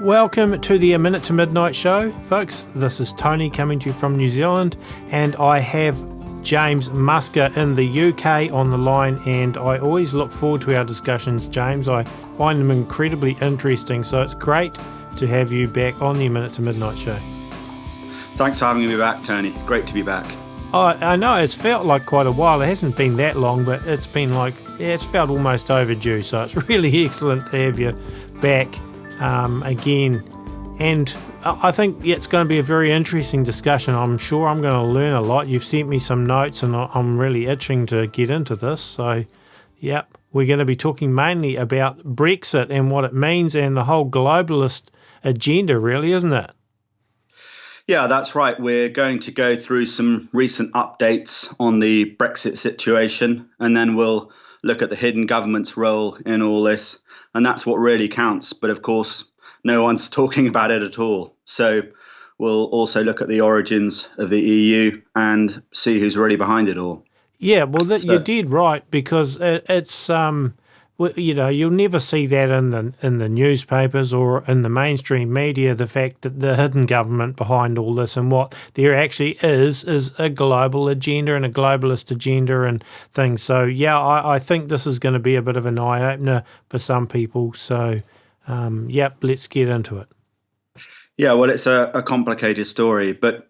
Welcome to the A Minute to Midnight show, folks. This is Tony coming to you from New Zealand, and I have James Musker in the UK on the line, and I always look forward to our discussions, James. I find them incredibly interesting, so it's great to have you back on the A Minute to Midnight show. Thanks for having me back, Tony. Great to be back. I know it's felt like quite a while. It hasn't been that long, but it's been it's felt almost overdue, so it's really excellent to have you back again. And I think it's going to be a very interesting discussion. I'm sure I'm going to learn a lot. You've sent me some notes and I'm really itching to get into this. So, yep, we're going to be talking mainly about Brexit and what it means and the whole globalist agenda, really, isn't it? Yeah, that's right. We're going to go through some recent updates on the Brexit situation, and then we'll look at the hidden government's role in all this. And that's what really counts. But of course, no one's talking about it at all. So we'll also look at the origins of the EU and see who's really behind it all. Yeah, well, you did right, because it's you'll never see that in the newspapers or in the mainstream media, the fact that the hidden government behind all this, and what there actually is a global agenda and a globalist agenda and things. So, yeah, I think this is going to be a bit of an eye-opener for some people. So, let's get into it. Yeah, well, it's a complicated story, but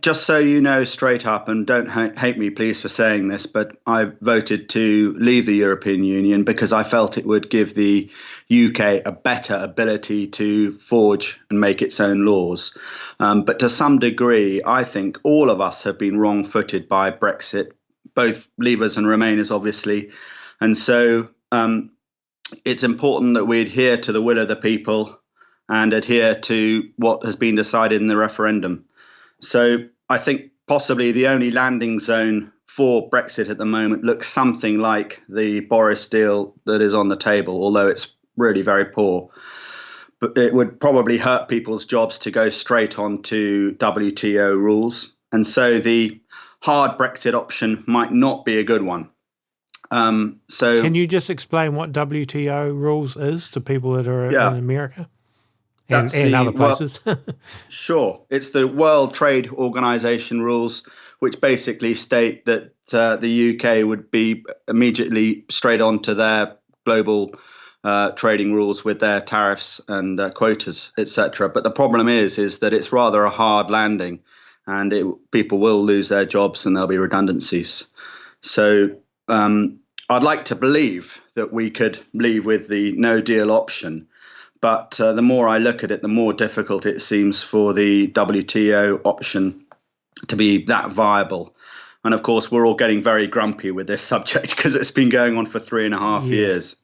just so you know straight up, and don't hate me, please, for saying this, but I voted to leave the European Union because I felt it would give the UK a better ability to forge and make its own laws. But to some degree, I think all of us have been wrong-footed by Brexit, both Leavers and Remainers, obviously. And so it's important that we adhere to the will of the people and adhere to what has been decided in the referendum. So I think possibly the only landing zone for Brexit at the moment looks something like the Boris deal that is on the table, although it's really very poor. But it would probably hurt people's jobs to go straight on to WTO rules. And so the hard Brexit option might not be a good one. So can you just explain what WTO rules is to people that are in America? And other places. Sure. It's the World Trade Organization rules, which basically state that the UK would be immediately straight on to their global trading rules with their tariffs and quotas, etc. But the problem is that it's rather a hard landing, and people will lose their jobs and there'll be redundancies. So I'd like to believe that we could leave with the no deal option. But the more I look at it, the more difficult it seems for the WTO option to be that viable. And of course, we're all getting very grumpy with this subject because it's been going on for 3.5 years.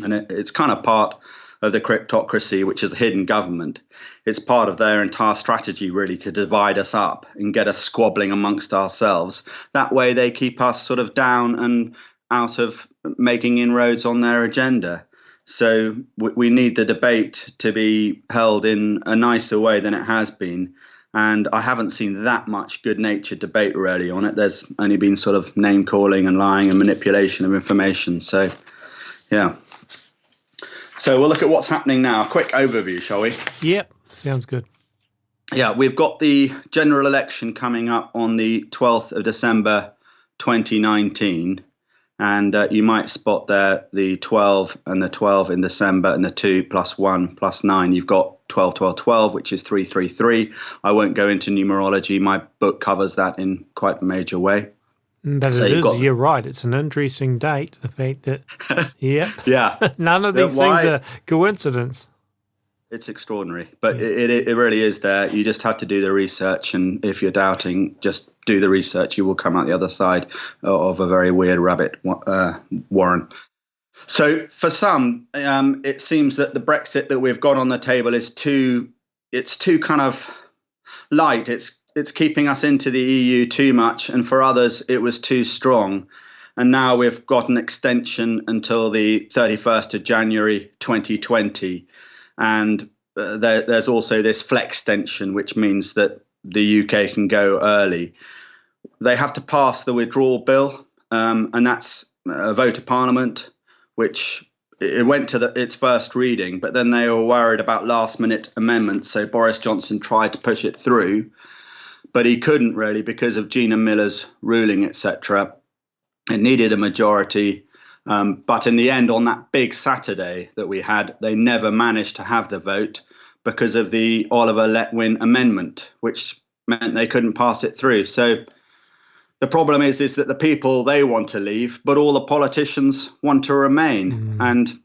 And it's kind of part of the cryptocracy, which is the hidden government. It's part of their entire strategy, really, to divide us up and get us squabbling amongst ourselves. That way they keep us sort of down and out of making inroads on their agenda. So we need the debate to be held in a nicer way than it has been. And I haven't seen that much good-natured debate really on it. There's only been sort of name-calling and lying and manipulation of information. So, yeah. So we'll look at what's happening now. A quick overview, shall we? Yep, sounds good. Yeah, we've got the general election coming up on the 12th of December 2019. And you might spot there the 12 and the 12 in December and the 2 plus 1 plus 9. You've got 12, 12, 12, which is 333. I won't go into numerology. My book covers that in quite a major way. But so you're right. It's an interesting date, the fact that, none of these things are coincidence. It's extraordinary, but it really is there. You just have to do the research, and if you're doubting, just do the research. You will come out the other side of a very weird rabbit warren. So for some, it seems that the Brexit that we've got on the table is too kind of light. It's keeping us into the EU too much, and for others, it was too strong. And now we've got an extension until the 31st of January 2020. And there's also this flex extension, which means that the UK can go early. They have to pass the withdrawal bill, and that's a vote of Parliament, which it went to its first reading, but then they were worried about last-minute amendments, so Boris Johnson tried to push it through, but he couldn't really because of Gina Miller's ruling, etc. It needed a majority, but in the end, on that big Saturday that we had, they never managed to have the vote because of the Oliver Letwin amendment, which meant they couldn't pass it through. So the problem is that the people, they want to leave, but all the politicians want to remain. And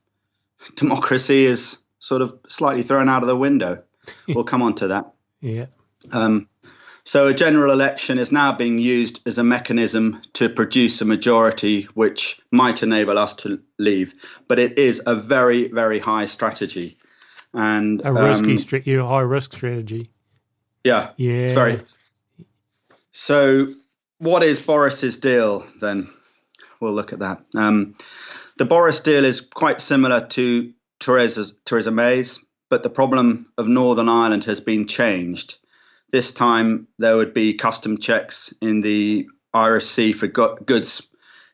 democracy is sort of slightly thrown out of the window. We'll come on to that. Yeah. So a general election is now being used as a mechanism to produce a majority which might enable us to leave. But it is a very, very high strategy. And a high risk strategy. Yeah. Yeah. Very. So what is Boris's deal then? We'll look at that. The Boris deal is quite similar to Theresa May's, but the problem of Northern Ireland has been changed. This time there would be custom checks in the Irish Sea for goods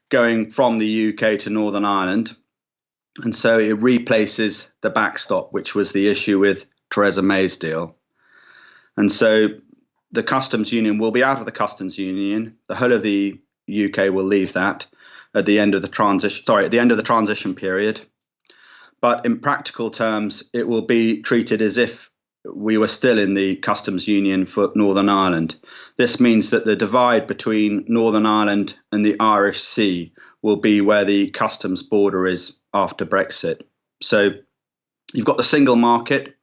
going from the UK to Northern Ireland. And so it replaces the backstop, which was the issue with Theresa May's deal. And so the customs union will be out of the customs union. The whole of the UK will leave that at the end of the transition period. But in practical terms, it will be treated as if we were still in the customs union for Northern Ireland. This means that the divide between Northern Ireland and the Irish Sea will be where the customs border is after Brexit. So you've got the single market.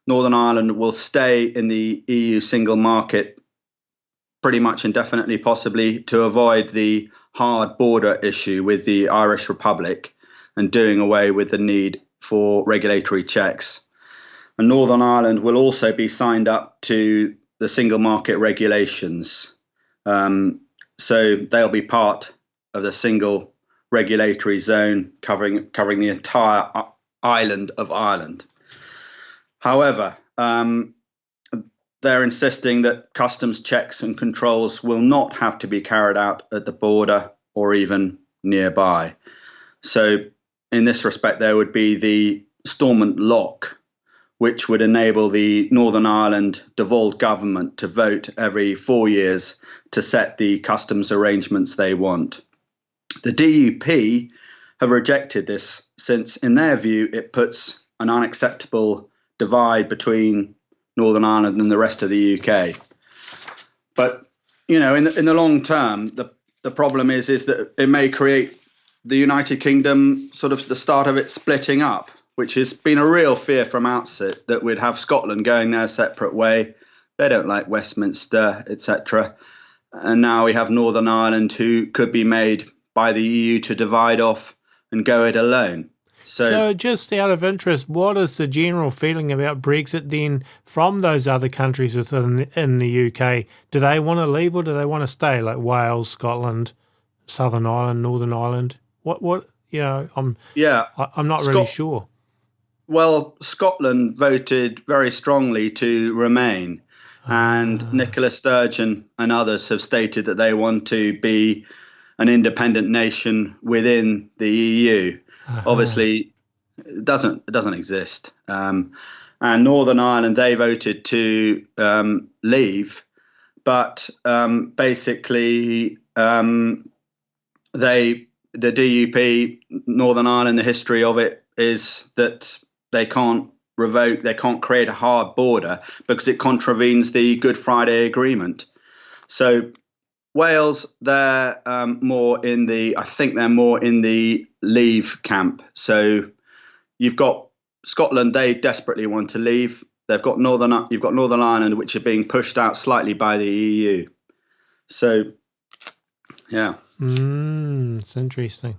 Northern Ireland will stay in the EU single market pretty much indefinitely, possibly, to avoid the hard border issue with the Irish Republic and doing away with the need for regulatory checks. And Northern Ireland will also be signed up to the single market regulations. So they'll be part of the single regulatory zone covering the entire island of Ireland. However, they're insisting that customs checks and controls will not have to be carried out at the border or even nearby. So in this respect, there would be the Stormont Lock, which would enable the Northern Ireland devolved government to vote every 4 years to set the customs arrangements they want. The DUP have rejected this since, in their view, it puts an unacceptable divide between Northern Ireland and the rest of the UK. But, you know, in the long term, the problem is that it may create the United Kingdom sort of the start of it splitting up, which has been a real fear from outset, that we'd have Scotland going their separate way. They don't like Westminster, etc. And now we have Northern Ireland, who could be made by the EU to divide off and go it alone. So just out of interest, what is the general feeling about Brexit then from those other countries in the UK? Do they want to leave or do they want to stay, like Wales, Scotland, Southern Ireland, Northern Ireland? What you know, I'm not really sure. Well, Scotland voted very strongly to remain, and Nicola Sturgeon and others have stated that they want to be an independent nation within the EU. Obviously, it doesn't exist. And Northern Ireland, they voted to leave, but basically the DUP, Northern Ireland, the history of it is that they can't revoke, they can't create a hard border because it contravenes the Good Friday Agreement. So Wales, they're more in the leave camp. So you've got Scotland, they desperately want to leave. You've got Northern Ireland, which are being pushed out slightly by the EU. So, yeah. It's interesting.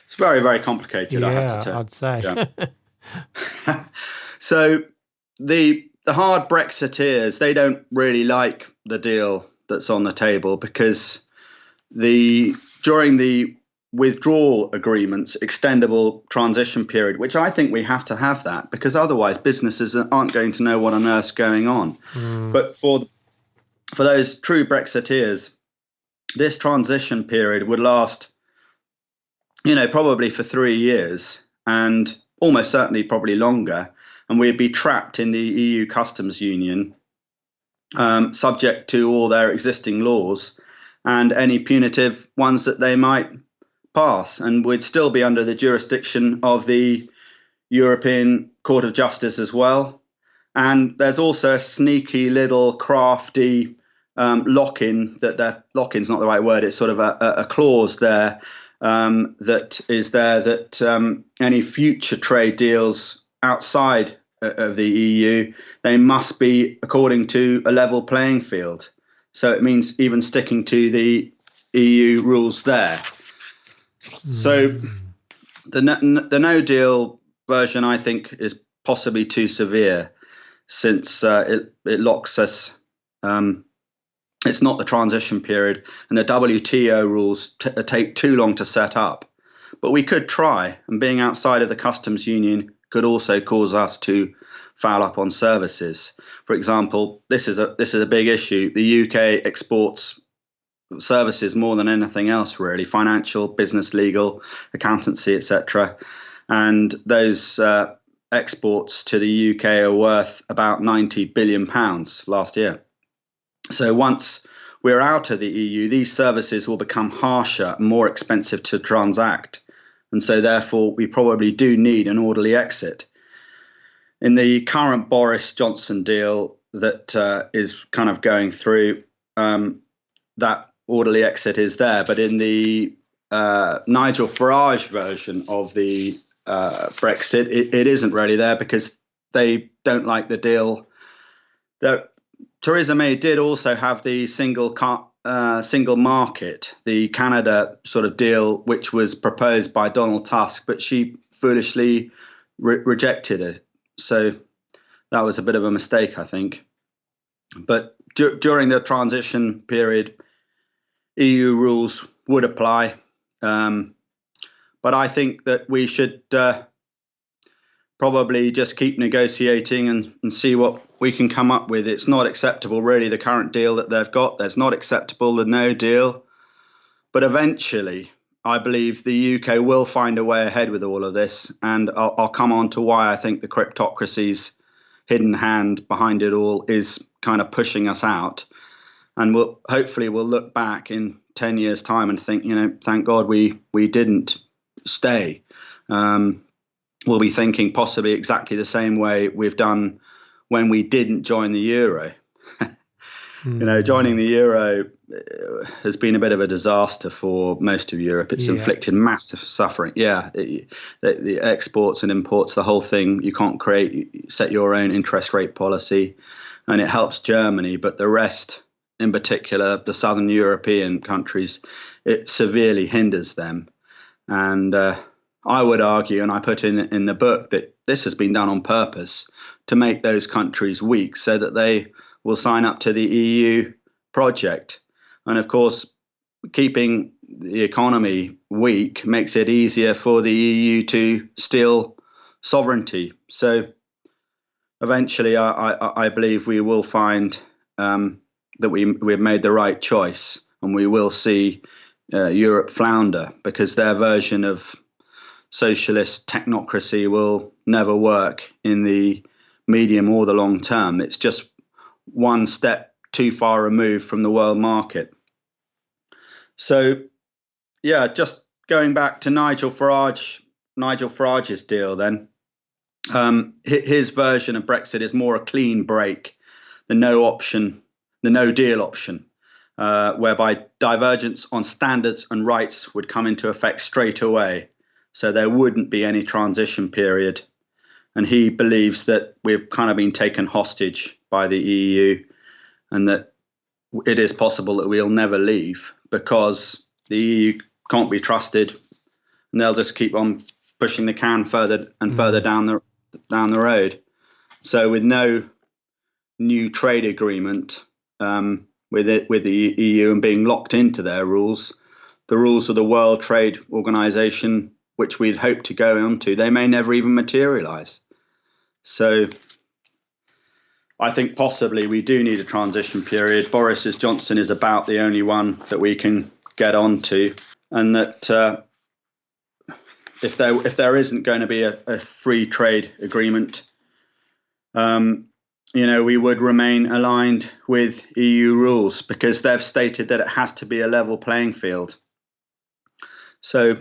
It's very, very complicated, I have to tell. I'd say. Yeah. So the hard Brexiteers, they don't really like the deal that's on the table because during the withdrawal agreements, extendable transition period, which I think we have to have that because otherwise businesses aren't going to know what on earth's going on. But for those true Brexiteers, this transition period would last probably for 3 years, and almost certainly probably longer, and we'd be trapped in the EU customs union, subject to all their existing laws and any punitive ones that they might pass, and we'd still be under the jurisdiction of the European Court of Justice as well. And there's also a sneaky little crafty lock-in, lock-in's not the right word, it's sort of a clause there that is there that any future trade deals outside of the EU, they must be according to a level playing field. So it means even sticking to the EU rules there. So the no deal version, I think, is possibly too severe, since it locks us. It's not the transition period, and the WTO rules take too long to set up. But we could try, and being outside of the customs union could also cause us to foul up on services. For example, this is a big issue. The UK exports services more than anything else, really: financial, business, legal, accountancy, etc. And those exports to the UK are worth about £90 billion last year. So once we're out of the EU, these services will become harsher and more expensive to transact. And so therefore, we probably do need an orderly exit. In the current Boris Johnson deal that is kind of going through, that orderly exit is there. But in the Nigel Farage version of the Brexit, it isn't really there, because they don't like the deal. Theresa May did also have the single market, the Canada sort of deal, which was proposed by Donald Tusk, but she foolishly rejected it. So that was a bit of a mistake, I think. But during the transition period, EU rules would apply. But I think that we should probably just keep negotiating and see what we can come up with. It's not acceptable, really, the current deal that they've got. There's not acceptable, the no deal. But eventually, I believe the UK will find a way ahead with all of this. And I'll come on to why I think the kleptocracy's hidden hand behind it all is kind of pushing us out. And hopefully we'll look back in 10 years' time and think, thank God we didn't stay. We'll be thinking possibly exactly the same way we've done when we didn't join the euro. Joining the euro has been a bit of a disaster for most of Europe. It's inflicted massive suffering. The exports and imports, the whole thing. You can't set your own interest rate policy, and it helps Germany, but the rest, in particular the southern European countries, it severely hinders them. And I would argue, and I put in the book, that this has been done on purpose to make those countries weak so that they will sign up to the EU project. And of course, keeping the economy weak makes it easier for the EU to steal sovereignty. So eventually, I believe we will find that we've made the right choice, and we will see Europe flounder, because their version of socialist technocracy will never work in the medium or the long term. It's just one step too far removed from the world market. So, just going back to Nigel Farage's deal then. His version of Brexit is more a clean break, the no deal option, whereby divergence on standards and rights would come into effect straight away. So there wouldn't be any transition period. And he believes that we've kind of been taken hostage by the EU, and that it is possible that we'll never leave, because the EU can't be trusted, and they'll just keep on pushing the can further and further down the road. So with no new trade agreement with the EU and being locked into their rules, the rules of the World Trade Organization, which we'd hoped to go onto, they may never even materialize. So I think possibly we do need a transition period. Boris Johnson is about the only one that we can get onto, and that if there isn't going to be a free trade agreement, we would remain aligned with EU rules because they've stated that it has to be a level playing field. So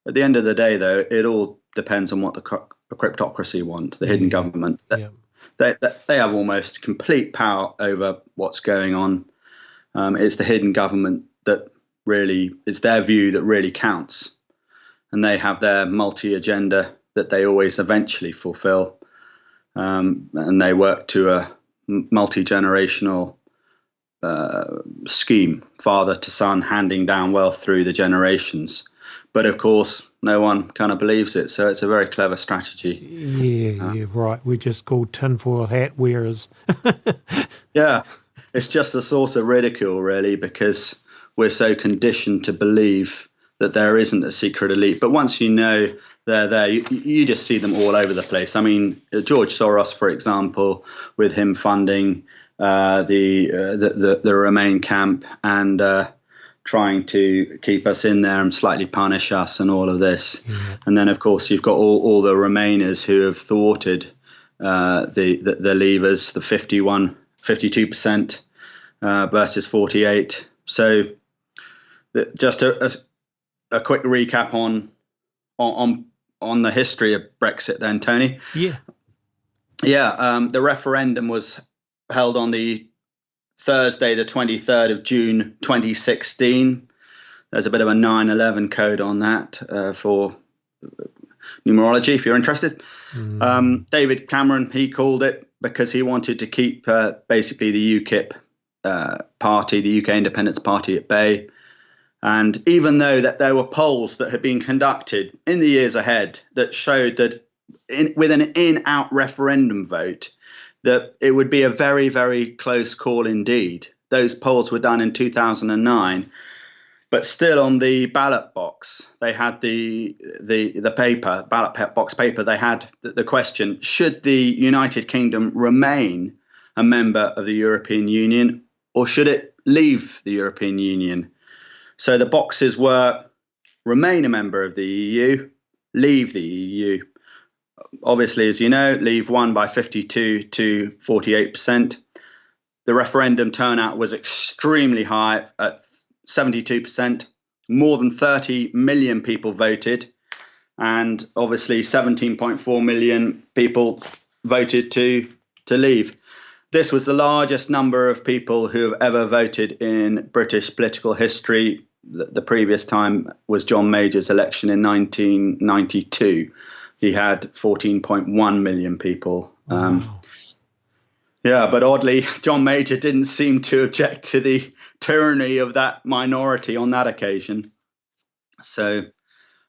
at the end of the day, though, it all depends on what the cryptocracy want, the hidden government. They have almost complete power over what's going on. It's the hidden government that really, it's their view that really counts. And they have their multi-agenda that they always eventually fulfill. And they work to a multi-generational scheme, father to son, handing down wealth through the generations. But of course, no one kind of believes it. So it's a very clever strategy. Yeah, right. We're just called tinfoil hat wearers. Yeah, it's just a source of ridicule, really, because we're so conditioned to believe that there isn't a secret elite. But once you know they're there, you just see them all over the place. I mean, George Soros, for example, with him funding the Remain camp and trying to keep us in there and slightly punish us and all of this. Yeah. And then, of course, you've got all the Remainers who have thwarted the Leavers, the 52% versus 48. So just a quick recap on the history of Brexit then, Tony. Yeah. The referendum was held on the Thursday, the 23rd of June, 2016. There's a bit of a 9/11 code on that for numerology, if you're interested. David Cameron, he called it because he wanted to keep basically the UKIP party, the UK Independence Party, at bay. And even though that there were polls that had been conducted in the years ahead that showed that with an in-out referendum vote, that it would be a very, very close call indeed. Those polls were done in 2009, but still on the ballot box, they had the paper, ballot box paper, they had the question, should the United Kingdom remain a member of the European Union or should it leave the European Union? So the boxes were remain a member of the EU, leave the EU. Obviously, as you know, Leave won by 52 to 48%. The referendum turnout was extremely high at 72%. More than 30 million people voted. And obviously 17.4 million people voted to leave. This was the largest number of people who have ever voted in British political history. The previous time was John Major's election in 1992. He had 14.1 million people. Wow. But oddly, John Major didn't seem to object to the tyranny of that minority on that occasion. So,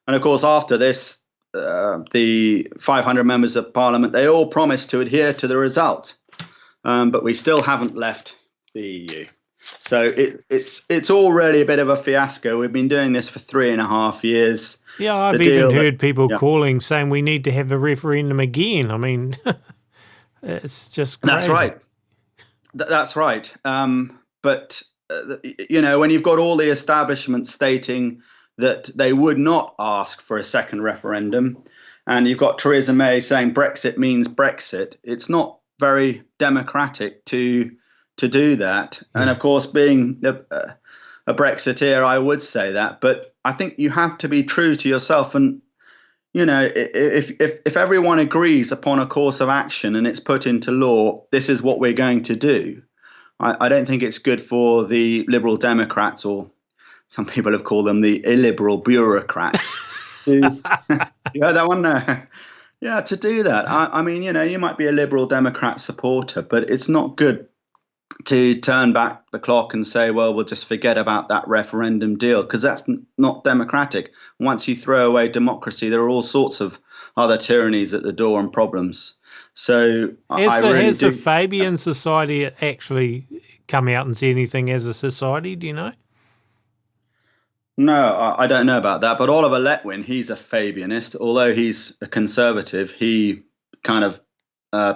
and of course, after this, the 500 members of Parliament, they all promised to adhere to the result. But we still haven't left the EU. So it's all really a bit of a fiasco. We've been doing this for 3.5 years. Yeah, I've even heard people calling saying we need to have a referendum again. I mean, it's just crazy. That's right. That's right. But, when you've got all the establishment stating that they would not ask for a second referendum, and you've got Theresa May saying Brexit means Brexit, it's not very democratic to do that. And of course, being a Brexiteer, I would say that. But I think you have to be true to yourself. And, if everyone agrees upon a course of action and it's put into law, this is what we're going to do. I don't think it's good for the Liberal Democrats, or some people have called them the illiberal bureaucrats. You heard that one? Yeah, to do that. I mean, you might be a Liberal Democrat supporter, but it's not good to turn back the clock and say, well, we'll just forget about that referendum deal, because that's not democratic. Once you throw away democracy, there are all sorts of other tyrannies at the door and problems. So has the Fabian Society actually come out and said anything as a society? Do you know? No, I don't know about that. But Oliver Letwin, he's a Fabianist. Although he's a conservative, he kind of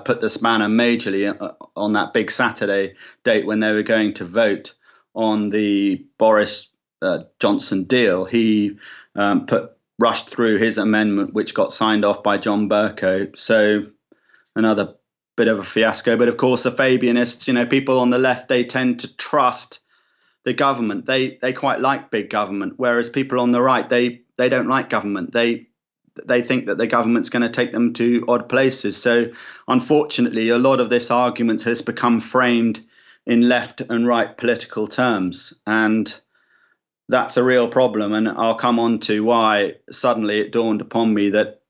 put the spanner majorly on that big Saturday date when they were going to vote on the Boris Johnson deal. He put rushed through his amendment, which got signed off by John Bercow. So another bit of a fiasco. But of course, the Fabianists, people on the left, they tend to trust the government. They quite like big government, whereas people on the right, they don't like government. They think that the government's going to take them to odd places. So unfortunately, a lot of this argument has become framed in left and right political terms. And that's a real problem. And I'll come on to why suddenly it dawned upon me that,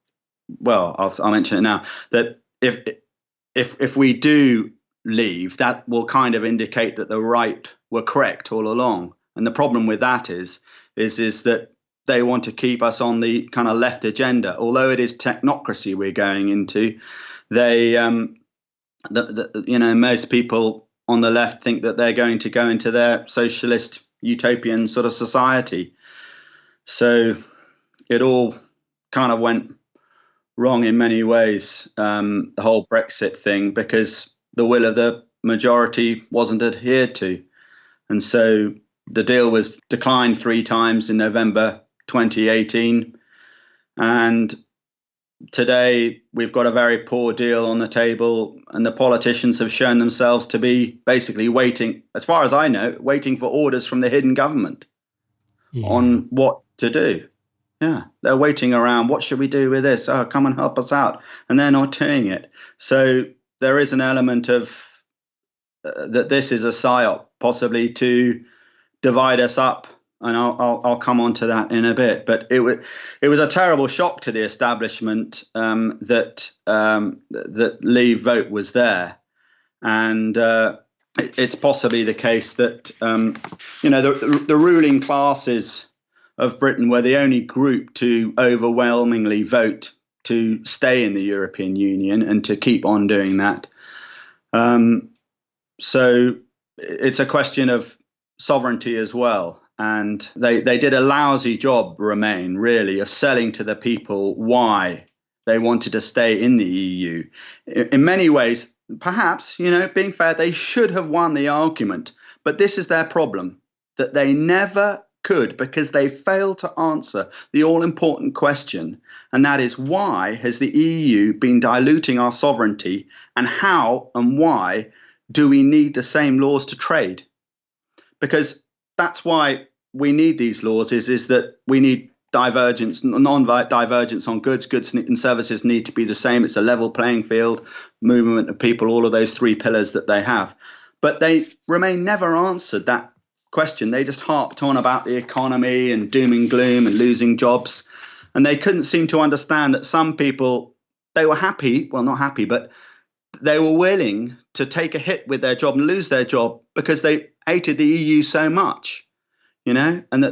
well, I'll mention it now, that if we do leave, that will kind of indicate that the right were correct all along. And the problem with that is that they want to keep us on the kind of left agenda. Although it is technocracy we're going into, they, most people on the left think that they're going to go into their socialist utopian sort of society. So it all kind of went wrong in many ways, the whole Brexit thing, because the will of the majority wasn't adhered to. And so the deal was declined 3 times in November 2018. And today we've got a very poor deal on the table, and the politicians have shown themselves to be basically waiting, as far as I know, waiting for orders from the hidden government on what to do. Yeah, they're waiting around. What should we do with this? Oh, come and help us out. And they're not doing it. So there is an element of that this is a psyop, possibly to divide us up. And I'll come on to that in a bit. But it was a terrible shock to the establishment that Leave Vote was there. And it's possibly the case that, the ruling classes of Britain were the only group to overwhelmingly vote to stay in the European Union and to keep on doing that. So it's a question of sovereignty as well. And they did a lousy job, Remain, really, of selling to the people why they wanted to stay in the EU. In many ways, perhaps, being fair, they should have won the argument. But this is their problem, that they never could, because they failed to answer the all-important question. And that is, why has the EU been diluting our sovereignty, and how and why do we need the same laws to trade? Because that's why we need these laws, is that we need divergence, non-divergence on goods and services need to be the same. It's a level playing field, movement of people, all of those 3 pillars that they have. But Remain never answered that question. They just harped on about the economy and doom and gloom and losing jobs. And they couldn't seem to understand that some people, they were happy, well, not happy, but they were willing to take a hit with their job and lose their job because they hated the EU so much, and that and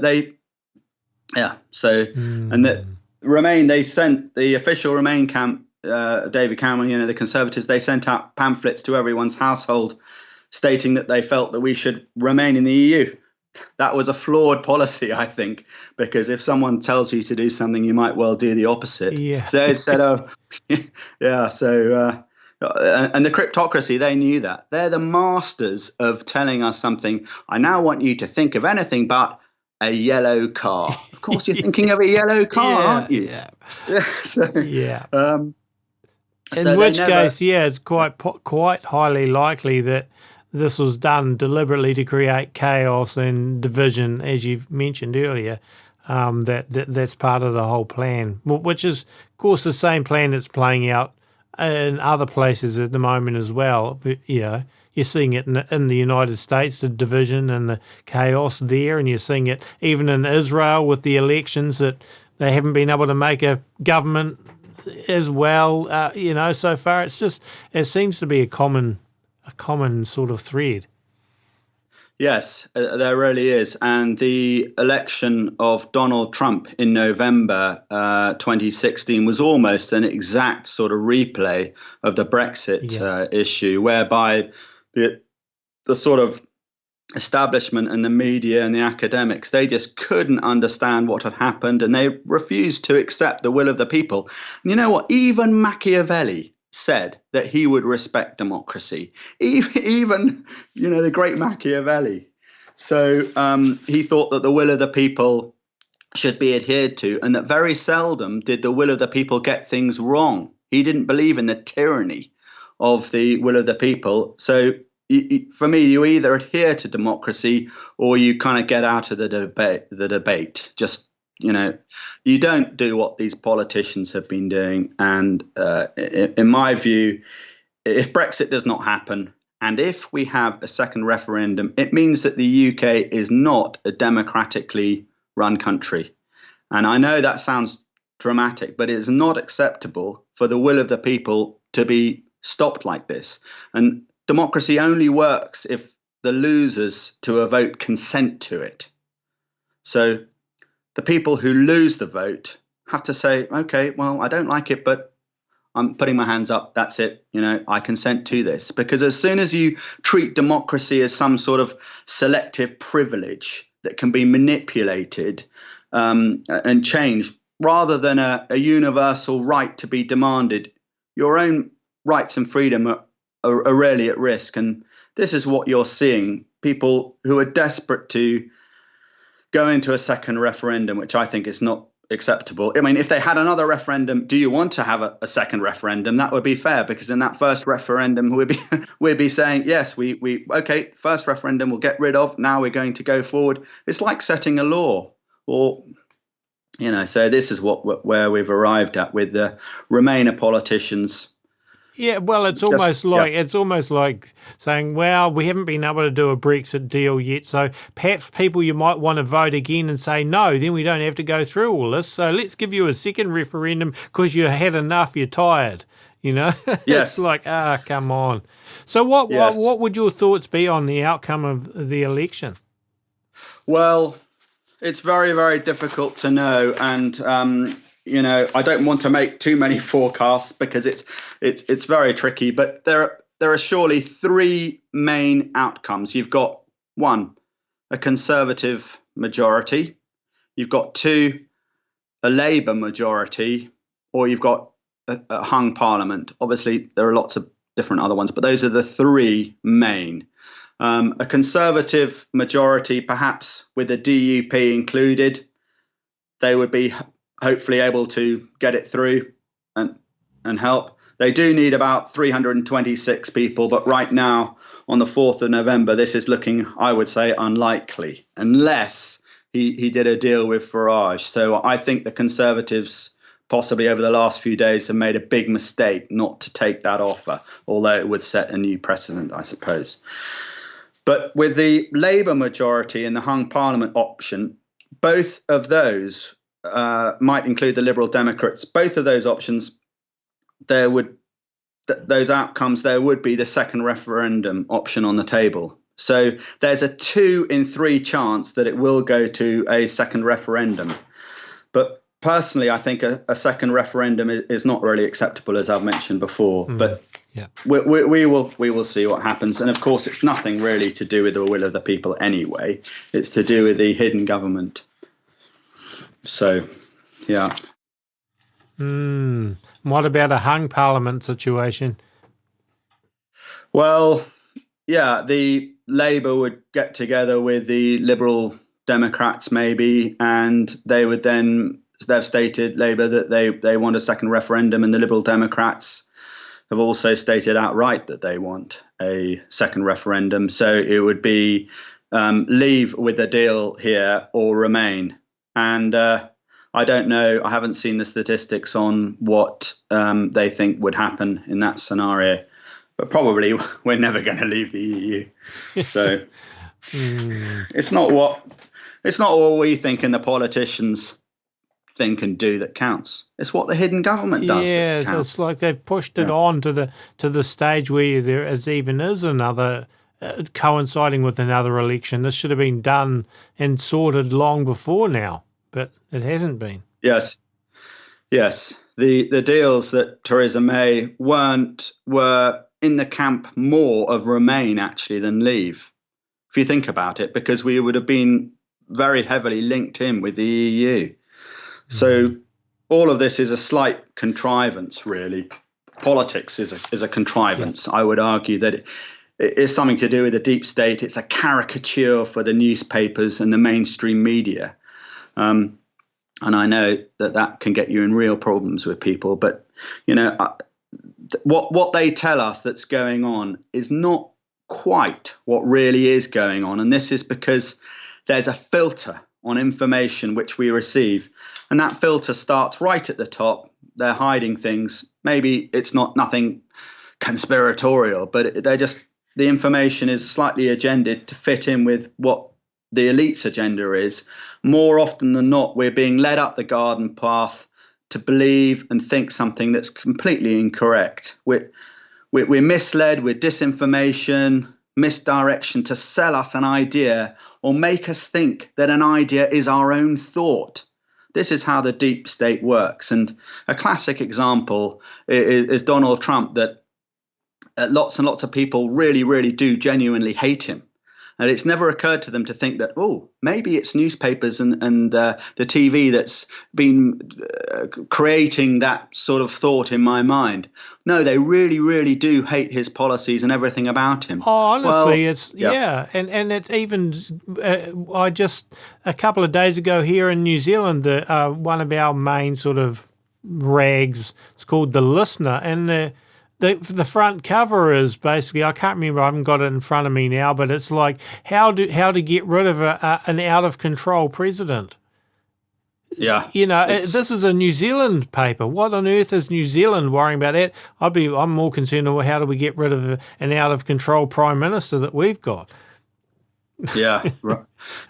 that Remain, they sent the official Remain camp, David Cameron, the Conservatives, they sent out pamphlets to everyone's household stating that they felt that we should remain in the EU. That was a flawed policy, I think, because if someone tells you to do something, you might well do the opposite. Yeah. They said, oh, yeah, so... and the cryptocracy, they knew that. They're the masters of telling us something. I now want you to think of anything but a yellow car. Of course, you're thinking of a yellow car, aren't you? Yeah. In which case, it's quite highly likely that this was done deliberately to create chaos and division, as you've mentioned earlier. That's part of the whole plan, which is, of course, the same plan that's playing out in other places at the moment as well. You're seeing it in the United States, the division and the chaos there, and you're seeing it even in Israel with the elections, that they haven't been able to make a government as well. So far it seems to be a common sort of thread. Yes, there really is. And the election of Donald Trump in November 2016 was almost an exact sort of replay of the Brexit issue, whereby the sort of establishment and the media and the academics, they just couldn't understand what had happened, and they refused to accept the will of the people. And you know what? Even Machiavelli said that he would respect democracy, even the great Machiavelli. So he thought that the will of the people should be adhered to, and that very seldom did the will of the people get things wrong. He didn't believe in the tyranny of the will of the people. So for me, you either adhere to democracy or you kind of get out of the debate. Just, you don't do what these politicians have been doing. And in my view, if Brexit does not happen, and if we have a second referendum, it means that the UK is not a democratically run country. And I know that sounds dramatic, but it is not acceptable for the will of the people to be stopped like this. And democracy only works if the losers to a vote consent to it. So the people who lose the vote have to say, okay, well, I don't like it, but I'm putting my hands up. That's it. I consent to this. Because as soon as you treat democracy as some sort of selective privilege that can be manipulated and changed, rather than a universal right to be demanded, your own rights and freedom are really at risk. And this is what you're seeing. People who are desperate to go into a second referendum, which I think is not acceptable. I mean, if they had another referendum, do you want to have a second referendum? That would be fair, because in that first referendum, we'd be saying, yes, we okay, first referendum we'll get rid of. Now we're going to go forward. It's like setting a law, or so this is where we've arrived at with the Remainer politicians. Yeah, well, it's almost like saying, well, we haven't been able to do a Brexit deal yet, so perhaps people you might want to vote again and say no, then we don't have to go through all this. So let's give you a second referendum because you had enough, you're tired. Yes. It's like, come on. So what would your thoughts be on the outcome of the election? Well, it's very, very difficult to know, and I don't want to make too many forecasts because it's very tricky. But there are surely three main outcomes. You've got one, a Conservative majority. You've got two, a Labour majority, or you've got a hung parliament. Obviously, there are lots of different other ones, but those are the three main. A Conservative majority, perhaps with the DUP included, they would be hopefully able to get it through and help. They do need about 326 people, but right now, on the 4th of November, this is looking, I would say, unlikely, unless he did a deal with Farage. So I think the Conservatives, possibly over the last few days, have made a big mistake not to take that offer, although it would set a new precedent, I suppose. But with the Labour majority and the hung parliament option, both of those might include the Liberal Democrats. Both of those options, those outcomes, there would be the second referendum option on the table. So there's a 2 in 3 chance that it will go to a second referendum. But personally, I think a second referendum is not really acceptable, as I've mentioned before. But yeah, we will see what happens. And of course, it's nothing really to do with the will of the people anyway. It's to do with the hidden government. So, yeah. What about a hung parliament situation? Well, yeah, the Labour would get together with the Liberal Democrats maybe, and they would then, they've stated, Labour, that they want a second referendum, and the Liberal Democrats have also stated outright that they want a second referendum. So it would be leave with a deal here or remain. And I don't know, I haven't seen the statistics on what they think would happen in that scenario. But probably we're never going to leave the EU. So it's not what we think and the politicians think and do that counts. It's what the hidden government does. Yeah, so it's like they've pushed it on to the stage where there is another coinciding with another election. This should have been done and sorted long before now, but it hasn't been. Yes. The deals that Theresa May were in the camp more of remain actually than leave, if you think about it, because we would have been very heavily linked in with the EU. So all of this is a slight contrivance, really. Politics is a contrivance. I would argue that it is something to do with the deep state. It's a caricature for the newspapers and the mainstream media. And I know that can get you in real problems with people. But, you know, what they tell us that's going on is not quite what really is going on. And this is because there's a filter on information which we receive. And that filter starts right at the top. They're hiding things. Maybe it's nothing conspiratorial, but the information is slightly agendaed to fit in with what the elite's agenda is. More often than not, we're being led up the garden path to believe and think something that's completely incorrect. We're misled with disinformation, misdirection to sell us an idea or make us think that an idea is our own thought. This is how the deep state works. And a classic example is Donald Trump, that lots and lots of people really, really do genuinely hate him. And it's never occurred to them to think that, maybe it's newspapers and the TV that's been creating that sort of thought in my mind. No, they really, really do hate his policies and everything about him. Oh, honestly, and it's even I just a couple of days ago here in New Zealand, one of our main sort of rags, it's called The Listener, and the front cover is basically, I can't remember, I haven't got it in front of me now, but it's like how to get rid of an out of control president. Yeah, you know, this is a New Zealand paper. What on earth is New Zealand worrying about that? I'm more concerned with how do we get rid of an out of control prime minister that we've got. Yeah, right.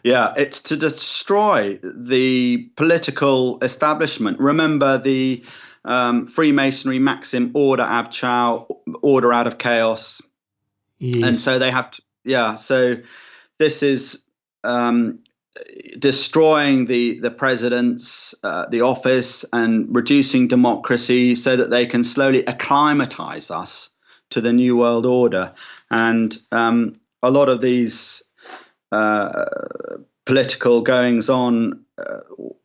Yeah, it's to destroy the political establishment. Remember the Freemasonry maxim, order ab chao, order out of chaos. Yes. And so they have to, so this is destroying the president's the office and reducing democracy so that they can slowly acclimatize us to the new world order. And a lot of these political goings on,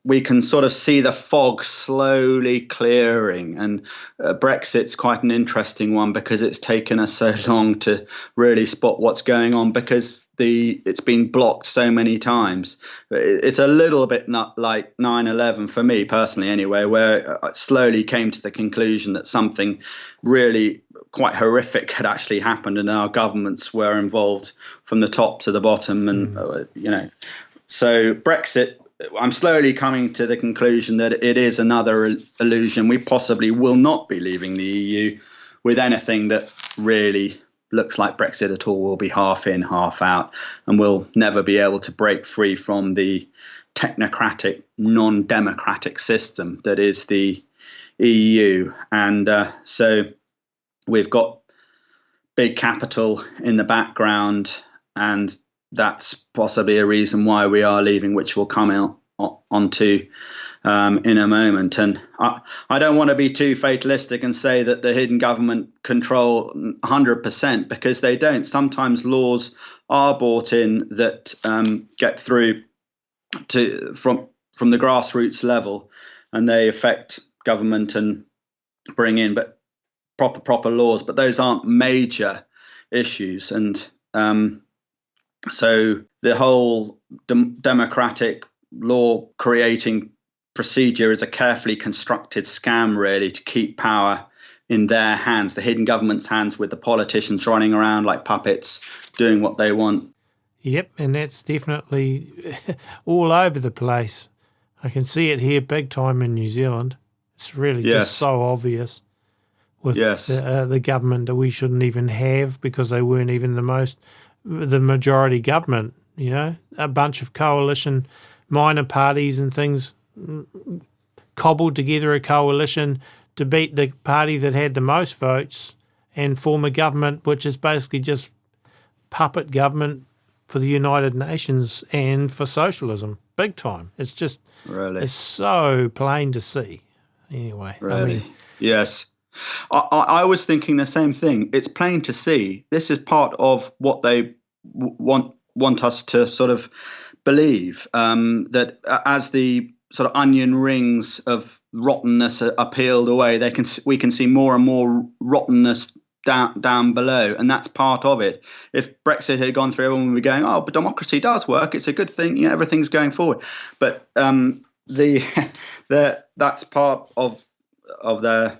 we can sort of see the fog slowly clearing. And Brexit's quite an interesting one because it's taken us so long to really spot what's going on because it's been blocked so many times. It's a little bit not like 9/11 for me personally anyway, where I slowly came to the conclusion that something really quite horrific had actually happened and our governments were involved from the top to the bottom. And, so Brexit, I'm slowly coming to the conclusion that it is another illusion. We possibly will not be leaving the EU with anything that really looks like Brexit at all. Will be half in, half out, and we'll never be able to break free from the technocratic, non-democratic system that is the EU. And so we've got big capital in the background, and that's possibly a reason why we are leaving, which we'll come onto in a moment. And I don't want to be too fatalistic and say that the hidden government control 100%, because they don't. Sometimes laws are brought in that get through from the grassroots level, and they affect government and bring in proper laws. But those aren't major issues. And so the whole democratic law creating procedure is a carefully constructed scam, really, to keep power in their hands, the hidden government's hands, with the politicians running around like puppets doing what they want. Yep, and that's definitely all over the place. I can see it here big time in New Zealand. It's really just so obvious with the government that we shouldn't even have because they weren't even the majority government, a bunch of coalition minor parties and things cobbled together a coalition to beat the party that had the most votes and form a government which is basically just puppet government for the United Nations and for socialism, big time. It's just, it's so plain to see. Anyway. Really? Yes. I was thinking the same thing. It's plain to see. This is part of what they want us to sort of believe, that as the sort of onion rings of rottenness are peeled away, we can see more and more rottenness down below, and that's part of it. If Brexit had gone through, everyone would be going, "Oh, but democracy does work. It's a good thing. Everything's going forward." But the that's part of their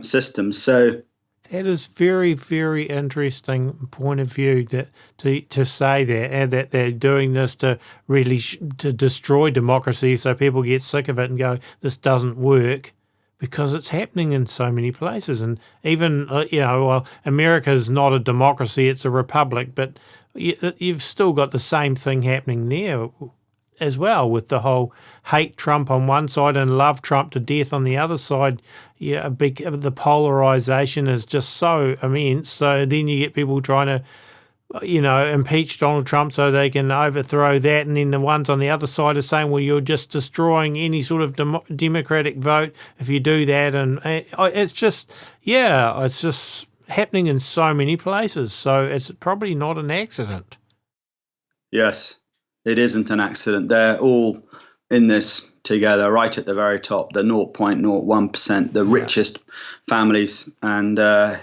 system. So that is very, very interesting point of view, that to say that, and that they're doing this to really to destroy democracy, so people get sick of it and go, this doesn't work, because it's happening in so many places. And even well, America's not a democracy; it's a republic, but you've still got the same thing happening there as well, with the whole hate Trump on one side and love Trump to death on the other side. Yeah, the polarization is just so immense. So then you get people trying to, impeach Donald Trump so they can overthrow that, and then the ones on the other side are saying, well, you're just destroying any sort of democratic vote if you do that. And it's just happening in so many places. So it's probably not an accident. Yes. It isn't an accident. They're all in this together, right at the very top, the 0.01%, the richest families, and the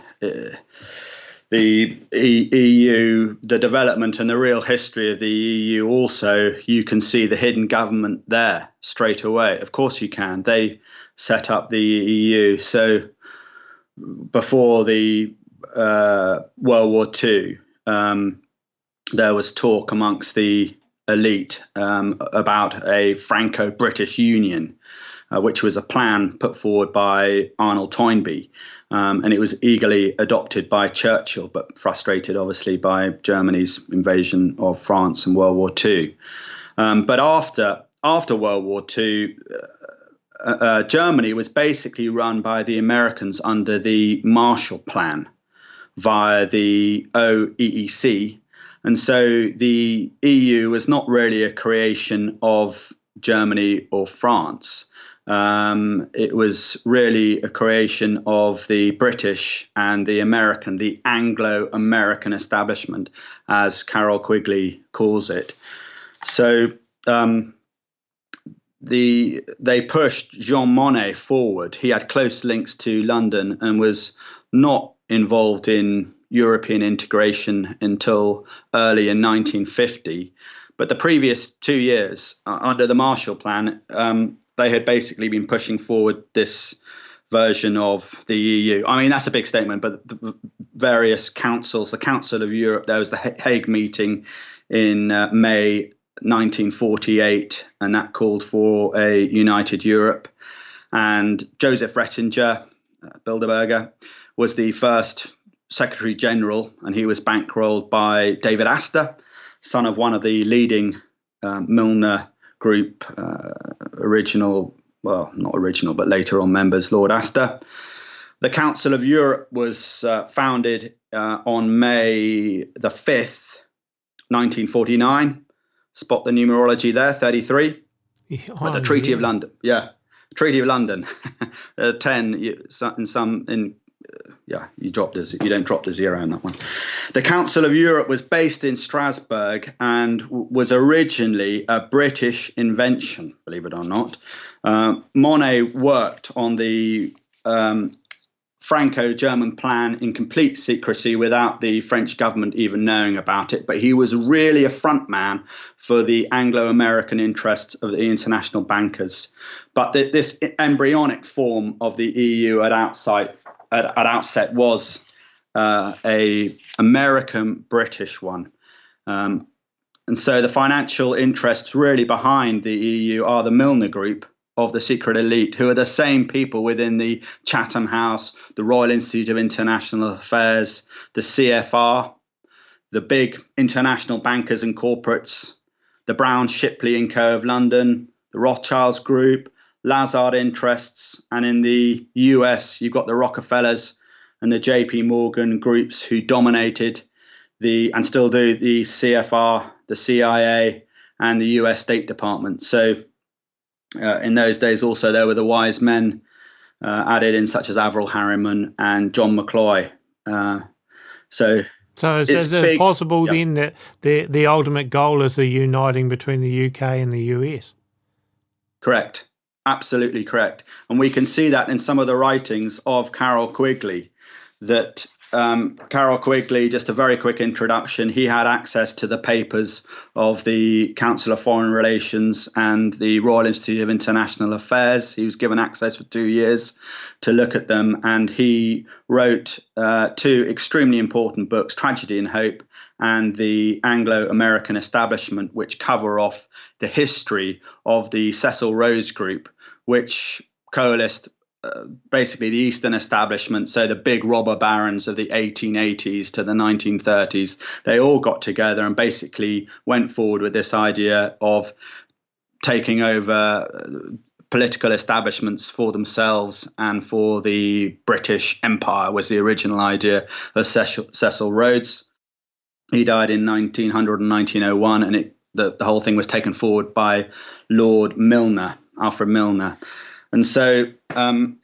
EU, the development and the real history of the EU. Also, you can see the hidden government there straight away. Of course you can. They set up the EU. So before the World War II, there was talk amongst the elite about a Franco-British Union, which was a plan put forward by Arnold Toynbee, and it was eagerly adopted by Churchill, but frustrated obviously by Germany's invasion of France in World War II. But after World War II, Germany was basically run by the Americans under the Marshall Plan via the OEEC. And so the EU was not really a creation of Germany or France. It was really a creation of the British and the American, the Anglo-American establishment, as Carroll Quigley calls it. So they pushed Jean Monnet forward. He had close links to London and was not involved in European integration until early in 1950. But the previous 2 years, under the Marshall Plan, they had basically been pushing forward this version of the EU. I mean, that's a big statement, but the various councils, the Council of Europe, there was the Hague meeting in May 1948, and that called for a united Europe. And Joseph Rettinger, Bilderberger, was the first Secretary General, and he was bankrolled by David Astor, son of one of the leading Milner Group not original, but later on members, Lord Astor. The Council of Europe was founded on May the 5th, 1949. Spot the numerology there, 33. But the Treaty of London, Treaty of London, 10 you don't drop the zero in that one. The Council of Europe was based in Strasbourg and was originally a British invention, believe it or not. Monnet worked on the Franco-German plan in complete secrecy without the French government even knowing about it, but he was really a front man for the Anglo-American interests of the international bankers. But this embryonic form of the EU at outset was a American-British one. And so the financial interests really behind the EU are the Milner Group of the secret elite, who are the same people within the Chatham House, the Royal Institute of International Affairs, the CFR, the big international bankers and corporates, the Brown, Shipley and Co. of London, the Rothschilds Group, Lazard interests, and in the US, you've got the Rockefellers and the JP Morgan groups who dominated and still do the CFR, the CIA, and the US State Department. So in those days also, there were the wise men added in, such as Averell Harriman and John McCloy. So is it possible then that the ultimate goal is a uniting between the UK and the US? Correct. Absolutely correct. And we can see that in some of the writings of Carroll Quigley, that Carroll Quigley, just a very quick introduction. He had access to the papers of the Council of Foreign Relations and the Royal Institute of International Affairs. He was given access for 2 years to look at them, and he wrote two extremely important books, Tragedy and Hope and The Anglo-American Establishment, which cover off the history of the Cecil Rhodes Group, which coalesced basically the Eastern establishment, so the big robber barons of the 1880s to the 1930s. They all got together and basically went forward with this idea of taking over political establishments for themselves and for the British Empire was the original idea of Cecil Rhodes. He died in 1900 and 1901, and the whole thing was taken forward by Lord Milner, Alfred Milner. And so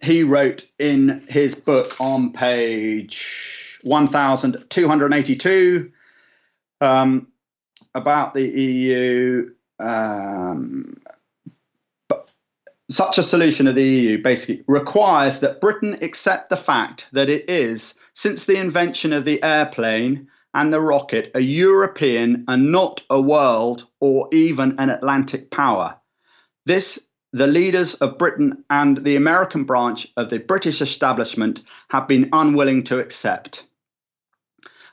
he wrote in his book on page 1282 about the EU. Such a solution of the EU basically requires that Britain accept the fact that it is, since the invention of the airplane and the rocket, a European and not a world or even an Atlantic power. This the leaders of Britain and the American branch of the British establishment have been unwilling to accept.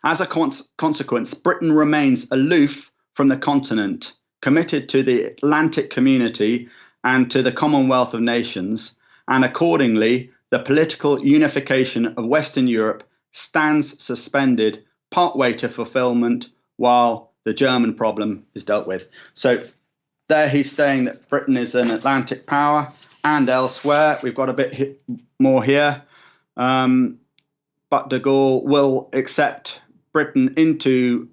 As a consequence, Britain remains aloof from the continent, committed to the Atlantic community and to the Commonwealth of Nations, and accordingly, the political unification of Western Europe stands suspended partway to fulfillment while the German problem is dealt with. So there he's saying that Britain is an Atlantic power, and elsewhere. We've got a bit more here. But de Gaulle will accept Britain into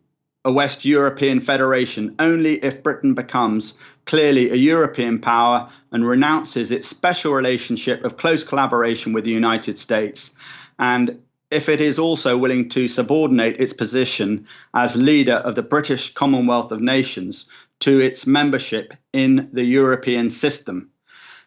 a West European federation only if Britain becomes clearly a European power and renounces its special relationship of close collaboration with the United States, and if it is also willing to subordinate its position as leader of the British Commonwealth of Nations to its membership in the European system.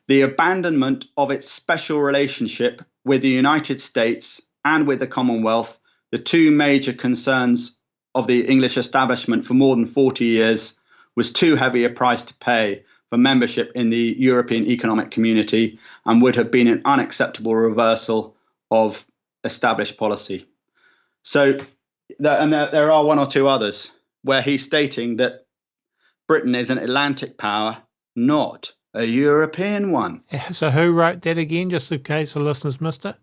The abandonment of its special relationship with the United States and with the Commonwealth, the two major concerns of the English establishment for more than 40 years, was too heavy a price to pay for membership in the European Economic Community and would have been an unacceptable reversal of established policy. So, there are one or two others where he's stating that Britain is an Atlantic power, not a European one. So who wrote that again, just in case the listeners missed it?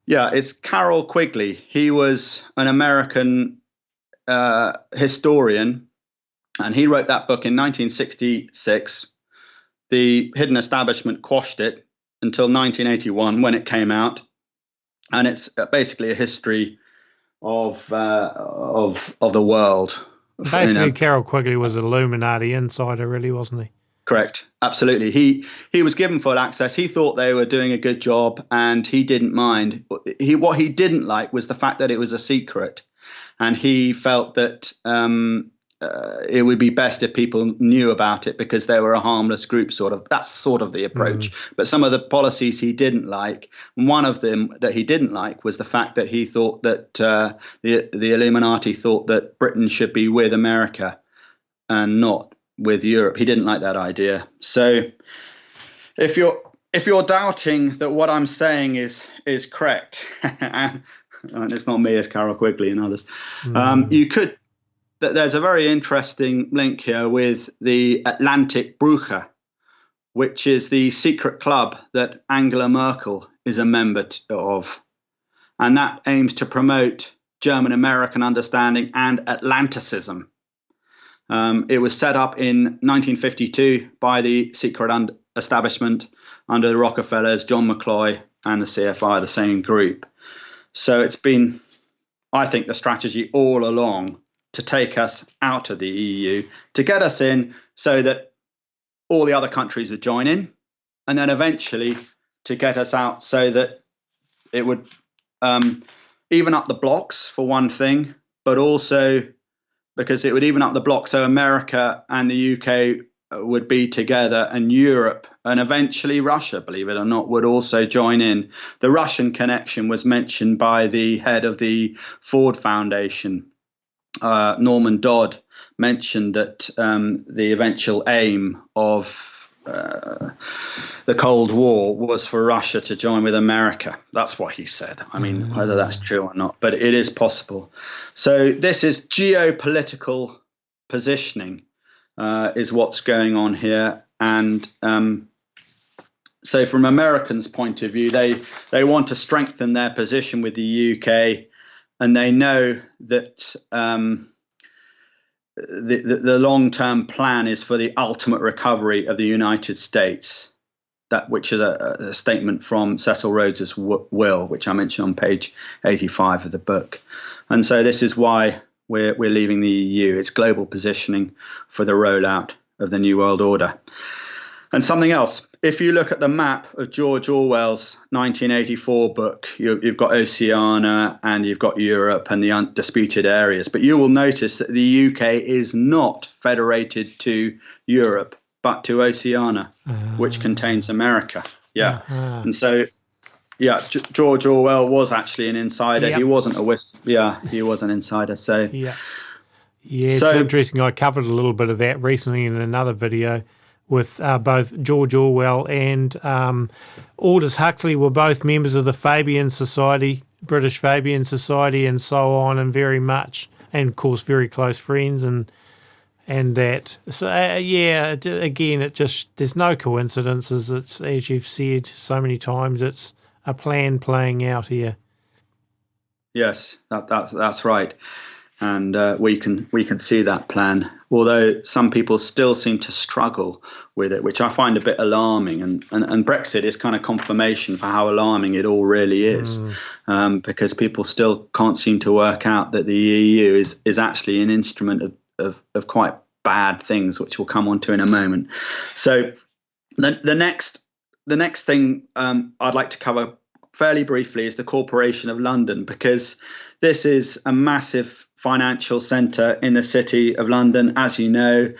Yeah, it's Carroll Quigley. He was an American historian, and he wrote that book in 1966. The Hidden Establishment quashed it until 1981 when it came out, and it's basically a history of the world. Basically, Carroll Quigley was an Illuminati insider, really, wasn't he? Correct. Absolutely. He was given full access. He thought they were doing a good job, and he didn't mind. What he didn't like was the fact that it was a secret, and he felt that it would be best if people knew about it because they were a harmless group, sort of. That's sort of the approach. But some of the policies he didn't like, one of them that he didn't like was the fact that he thought that the Illuminati thought that Britain should be with America and not with Europe. He didn't like that idea. So if you're doubting that what I'm saying is correct, and it's not me, it's Carroll Quigley and others, you could. There's a very interesting link here with the Atlantic Brücher, which is the secret club that Angela Merkel is a member of. And that aims to promote German-American understanding and Atlanticism. It was set up in 1952 by the secret establishment under the Rockefellers, John McCloy, and the CFI, the same group. So it's been, I think, the strategy all along to take us out of the EU, to get us in so that all the other countries would join in, and then eventually to get us out so that it would even up the blocks, for one thing, but also because it would even up the block so America and the UK would be together, and Europe and eventually Russia, believe it or not, would also join in. The Russian connection was mentioned by the head of the Ford Foundation, Norman Dodd, mentioned that the eventual aim of the Cold War was for Russia to join with America. That's what he said. I mean, whether that's true or not, but it is possible. So this is geopolitical positioning, is what's going on here. And so from Americans' point of view, they want to strengthen their position with the UK, and they know that the long-term plan is for the ultimate recovery of the United States, which is a statement from Cecil Rhodes's will, which I mentioned on page 85 of the book. And so this is why we're leaving the EU. It's global positioning for the rollout of the New World Order. And something else, if you look at the map of George Orwell's 1984 book, you've got Oceania and you've got Europe and the undisputed areas. But you will notice that the UK is not federated to Europe, but to Oceania, which contains America. Yeah. And so, yeah, George Orwell was actually an insider. Yep. He wasn't he was an insider. So, yeah, it's interesting. I covered a little bit of that recently in another video with both George Orwell and Aldous Huxley were both members of the Fabian Society, British Fabian Society, and so on, and very much, and of course, very close friends, and that. So again, it just, there's no coincidences. It's, as you've said so many times, it's a plan playing out here. Yes, that's right. And we can see that plan, although some people still seem to struggle with it, which I find a bit alarming. And Brexit is kind of confirmation for how alarming it all really is, because people still can't seem to work out that the EU is actually an instrument of quite bad things, which we'll come on to in a moment. So the next thing I'd like to cover fairly briefly is the Corporation of London, because this is a massive financial centre in the City of London. As you know,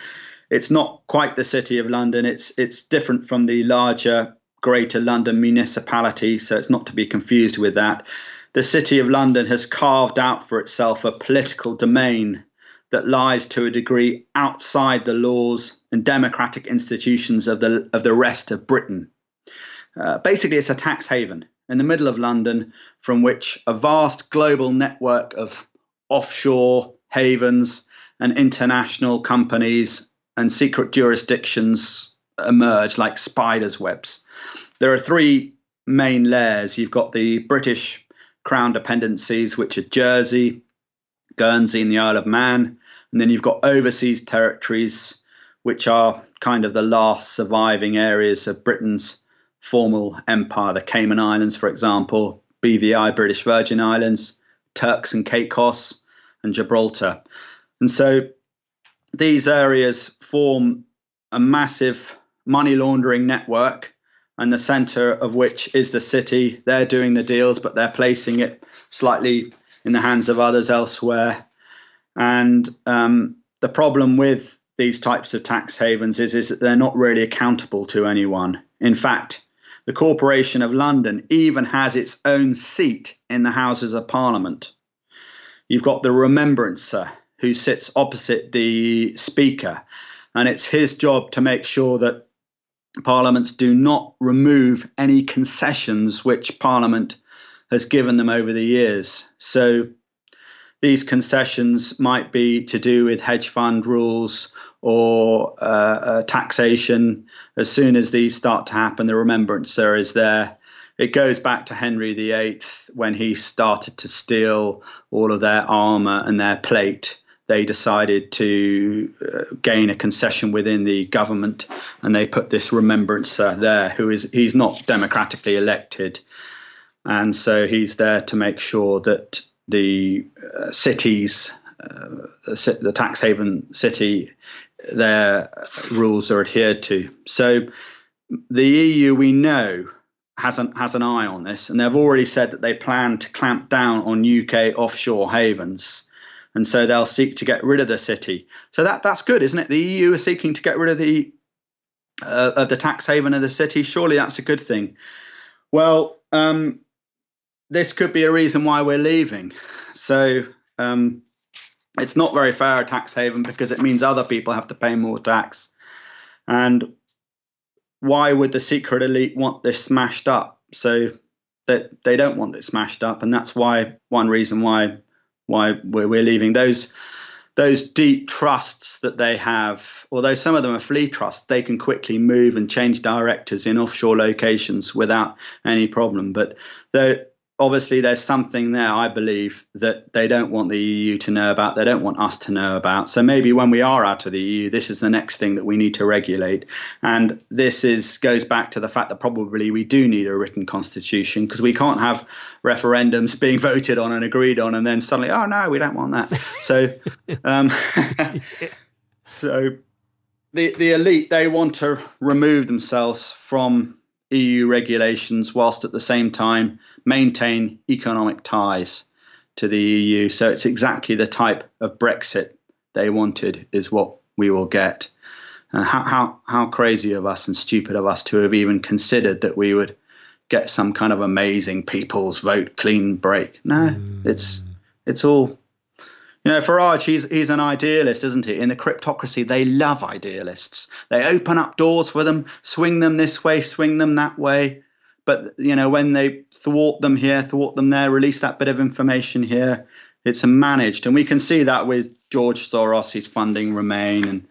it's not quite the City of London. It's different from the larger Greater London municipality, so it's not to be confused with that. The City of London has carved out for itself a political domain that lies to a degree outside the laws and democratic institutions of the rest of Britain. Basically, it's a tax haven in the middle of London, from which a vast global network of offshore havens and international companies and secret jurisdictions emerge like spiders' webs. There are three main layers. You've got the British Crown dependencies, which are Jersey, Guernsey, and the Isle of Man. And then you've got overseas territories, which are kind of the last surviving areas of Britain's formal empire, the Cayman Islands, for example, BVI, British Virgin Islands, Turks and Caicos, and Gibraltar. And so these areas form a massive money laundering network, and the center of which is the city. They're doing the deals, but they're placing it slightly in the hands of others elsewhere. And the problem with these types of tax havens is that they're not really accountable to anyone. In fact, the Corporation of London even has its own seat in the Houses of Parliament. You've got the Remembrancer, who sits opposite the Speaker, and it's his job to make sure that parliaments do not remove any concessions which Parliament has given them over the years. So these concessions might be to do with hedge fund rules or taxation. As soon as these start to happen, the Remembrancer is there. It goes back to Henry VIII when he started to steal all of their armour and their plate. They decided to gain a concession within the government, and they put this Remembrancer there, he's not democratically elected. And so he's there to make sure that the cities, the tax haven city, their rules are adhered to. So the EU, we know, has an eye on this, and they've already said that they plan to clamp down on UK offshore havens, and so they'll seek to get rid of the city. So that's good, isn't it? The EU is seeking to get rid of the of the tax haven of the city. Surely that's a good thing. Well, this could be a reason why we're leaving. So it's not very fair, a tax haven, because it means other people have to pay more tax. And why would the secret elite want this smashed up? So that they don't want it smashed up, and that's why one reason why we're leaving. Those deep trusts that they have, although some of them are flea trusts, they can quickly move and change directors in offshore locations without any problem. But obviously there's something there, I believe, that they don't want the EU to know about. They don't want us to know about. So maybe when we are out of the EU, this is the next thing that we need to regulate. And this goes back to the fact that probably we do need a written constitution, because we can't have referendums being voted on and agreed on and then suddenly, oh no, we don't want that. So so the elite, they want to remove themselves from EU regulations whilst at the same time maintain economic ties to the EU. So it's exactly the type of Brexit they wanted is what we will get. How crazy of us and stupid of us to have even considered that we would get some kind of amazing people's vote clean break. No, it's all, Farage, he's an idealist, isn't he? In the cryptocracy, they love idealists. They open up doors for them, swing them this way, swing them that way. But, when they thwart them here, thwart them there, release that bit of information here, it's managed. And we can see that with George Soros, he's funding Remain and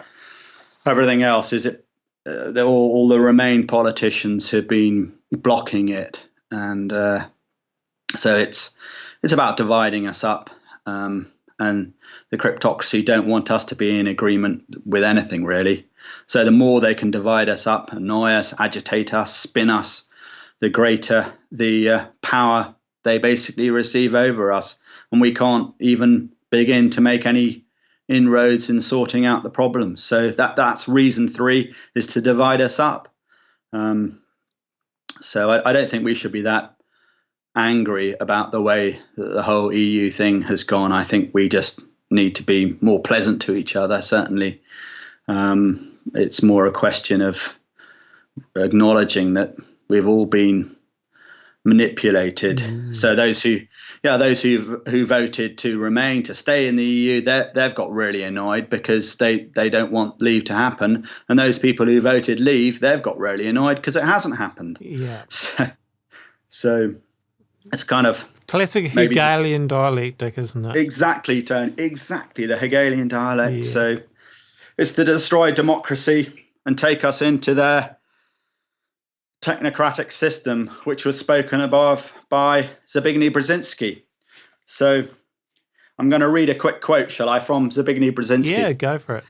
everything else. All the Remain politicians have been blocking it. And so it's about dividing us up. And the cryptocracy don't want us to be in agreement with anything, really. So the more they can divide us up, annoy us, agitate us, spin us, the greater the power they basically receive over us. And we can't even begin to make any inroads in sorting out the problems. So that's reason 3, is to divide us up. So I don't think we should be that angry about the way that the whole EU thing has gone. I think we just need to be more pleasant to each other, certainly. It's more a question of acknowledging that we've all been manipulated. So those who voted to remain, to stay in the EU, they've got really annoyed because they don't want leave to happen. And those people who voted leave, they've got really annoyed because it hasn't happened. Yeah. So it's kind of classic Hegelian dialectic, isn't it? Exactly, Tone. Exactly, the Hegelian dialect. Yeah. So it's to destroy democracy and take us into their technocratic system, which was spoken above by Zbigniew Brzezinski. So I'm going to read a quick quote, shall I, from Zbigniew Brzezinski? Yeah, go for it.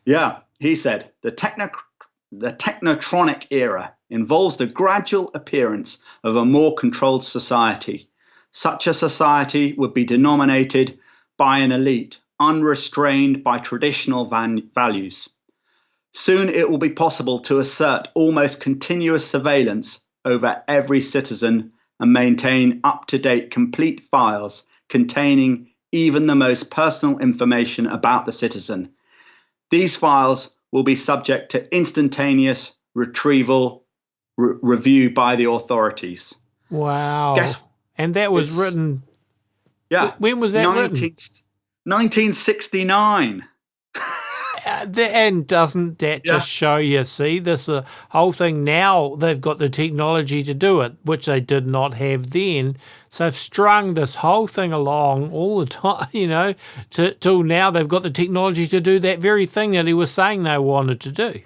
Yeah, he said, the technotronic era involves the gradual appearance of a more controlled society. Such a society would be denominated by an elite, unrestrained by traditional values. Soon it will be possible to assert almost continuous surveillance over every citizen and maintain up-to-date complete files containing even the most personal information about the citizen. These files will be subject to instantaneous retrieval review by the authorities. Wow. And that was written... Yeah. When was that written? 1969. And doesn't that just show you, see, this whole thing now, they've got the technology to do it, which they did not have then. So they've strung this whole thing along all the time, till now they've got the technology to do that very thing that he was saying they wanted to do.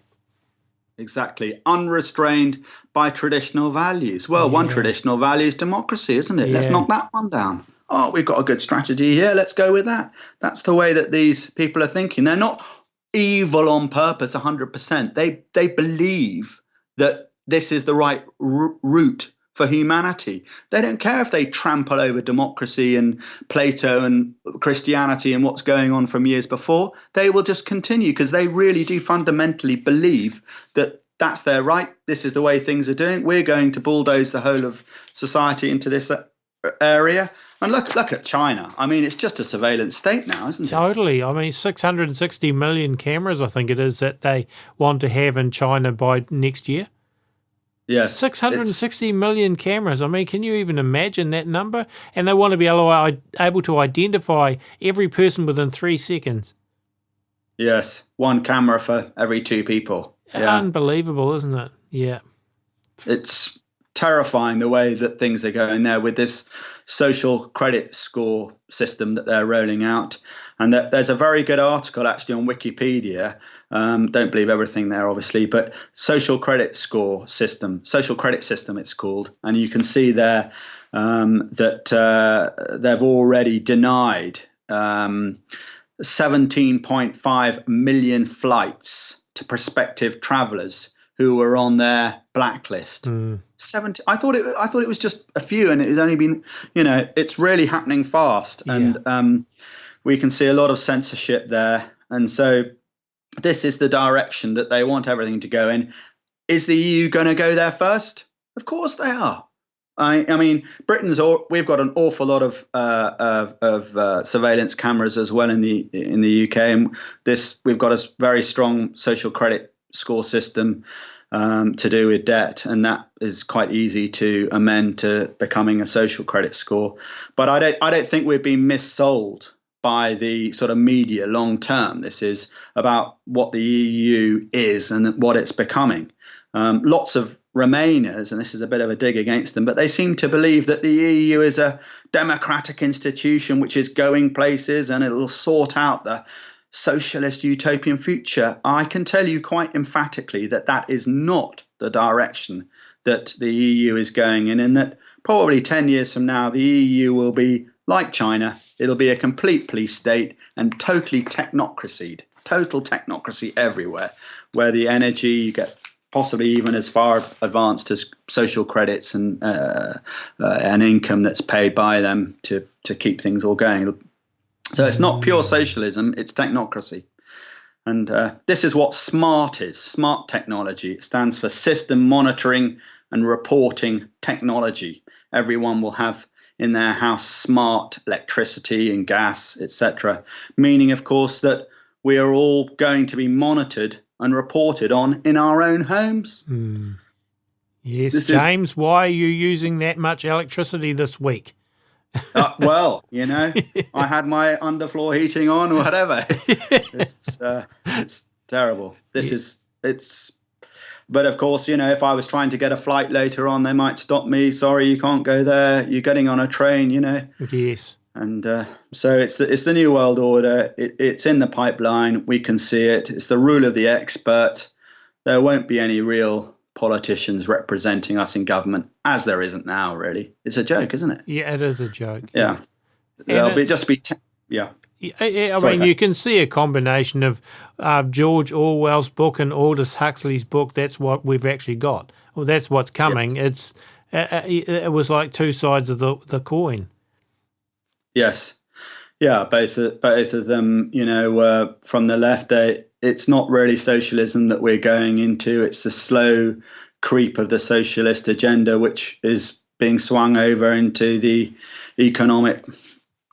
Exactly. Unrestrained by traditional values. Well, one traditional value is democracy, isn't it? Yeah. Let's knock that one down. Oh, we've got a good strategy here. Let's go with that. That's the way that these people are thinking. They're not evil on purpose 100%. They believe that this is the right route for humanity. They don't care if they trample over democracy and Plato and Christianity and what's going on from years before. They will just continue because they really do fundamentally believe that that's their right. This is the way things are doing. We're going to bulldoze the whole of society into this area. And look at China. I mean, it's just a surveillance state now, isn't it? Totally. I mean, 660 million cameras, I think it is, that they want to have in China by next year. Yes. 660 million cameras. I mean, can you even imagine that number? And they want to be able to identify every person within 3 seconds. Yes. One camera for every 2 people. Yeah. Unbelievable, isn't it? Yeah. It's terrifying the way that things are going there with this social credit score system that they're rolling out. And there's a very good article actually on Wikipedia. Don't believe everything there, obviously, but social credit system it's called. And you can see there that they've already denied 17.5 million flights to prospective travelers who were on their blacklist. 70. I thought it was just a few, and it has only been, it's really happening fast, and we can see a lot of censorship there. And so this is the direction that they want everything to go in. Is the EU going to go there first? Of course they are. I mean, we've got an awful lot of surveillance cameras as well in the UK, and we've got a very strong social credit score system to do with debt, and that is quite easy to amend to becoming a social credit score. But I don't think we've been missold by the sort of media long term. This is about what the EU is and what it's becoming. Lots of Remainers, and this is a bit of a dig against them, but they seem to believe that the EU is a democratic institution which is going places and it'll sort out the socialist utopian future. I can tell you quite emphatically that that is not the direction that the EU is going in, and that probably 10 years from now, the EU will be like China. It'll be a complete police state and total technocracy everywhere, where the energy, you get possibly even as far advanced as social credits and an income that's paid by them to keep things all going. So it's not pure socialism, it's technocracy. And this is what SMART is, smart technology. It stands for system monitoring and reporting technology. Everyone will have in their house smart electricity and gas, etc. Meaning, of course, that we are all going to be monitored and reported on in our own homes. Yes, James, why are you using that much electricity this week? Well, I had my underfloor heating on, whatever. It's terrible. But of course, if I was trying to get a flight later on, they might stop me. Sorry, you can't go there. You're getting on a train, Yes. And so it's the new world order. It's in the pipeline. We can see it. It's the rule of the expert. There won't be any real politicians representing us in government, as there isn't now, really. It's a joke, isn't it? Yeah, it is a joke. Yeah. There'll be yeah. I mean, you can see a combination of George Orwell's book and Aldous Huxley's book. That's what we've actually got. Well, that's what's coming. Yes. It was like two sides of the coin. Yes. Yeah, both of them, from the left, it's not really socialism that we're going into. It's the slow creep of the socialist agenda, which is being swung over into the economic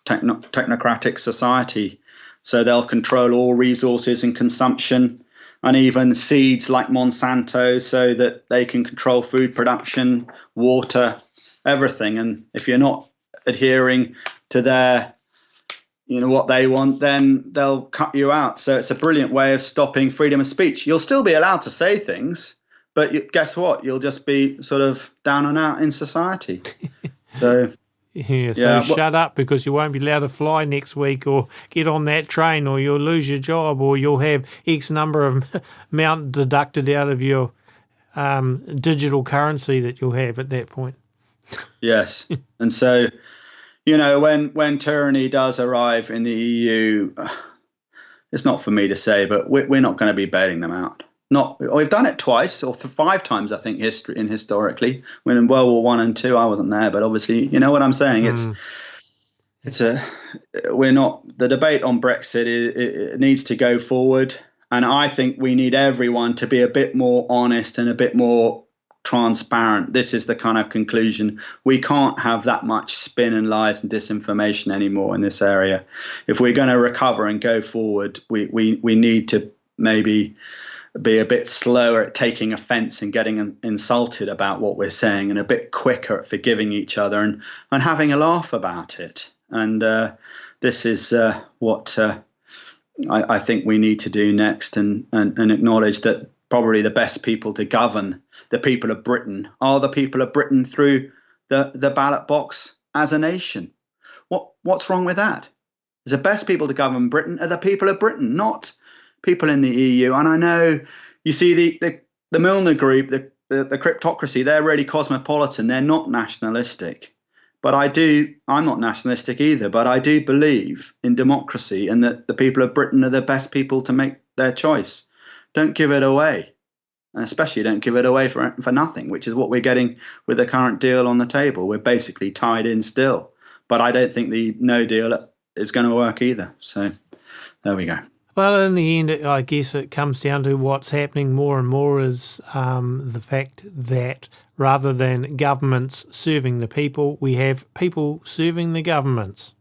technocratic society. So they'll control all resources and consumption, and even seeds like Monsanto, so that they can control food production, water, everything. And if you're not adhering to their what they want, then they'll cut you out. So it's a brilliant way of stopping freedom of speech. You'll still be allowed to say things, but guess what? You'll just be sort of down and out in society. So shut up, because you won't be allowed to fly next week, or get on that train, or you'll lose your job, or you'll have X number of amount deducted out of your digital currency that you'll have at that point. Yes. And so when tyranny does arrive in the EU, it's not for me to say, but we're not going to be bailing them out. We've done it twice or 5 times, I think, historically. When in World War I and II, I wasn't there, but obviously, you know what I'm saying. We're not. The debate on Brexit it needs to go forward, and I think we need everyone to be a bit more honest and a bit more transparent. This is the kind of conclusion. We can't have that much spin and lies and disinformation anymore in this area. If we're going to recover and go forward, we need to maybe be a bit slower at taking offense and getting insulted about what we're saying, and a bit quicker at forgiving each other and having a laugh about it. And this is what I think we need to do next, and acknowledge that probably the best people to govern the people of Britain are the people of Britain through the ballot box as a nation. What's wrong with that? The best people to govern Britain are the people of Britain, not people in the EU. And I know you see the Milner group, the cryptocracy, they're really cosmopolitan. They're not nationalistic. But I'm not nationalistic either, but I do believe in democracy and that the people of Britain are the best people to make their choice. Don't give it away. And especially don't give it away for nothing, which is what we're getting with the current deal on the table. We're basically tied in still. But I don't think the no deal is going to work either. So there we go. Well, in the end, I guess it comes down to what's happening more and more is the fact that rather than governments serving the people, we have people serving the governments.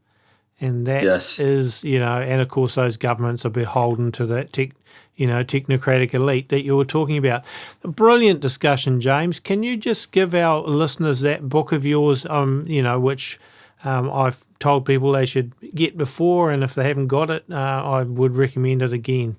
And that is, and of course those governments are beholden to that technocratic elite that you were talking about. A brilliant discussion, James. Can you just give our listeners that book of yours, which I've told people they should get before, and if they haven't got it, I would recommend it again.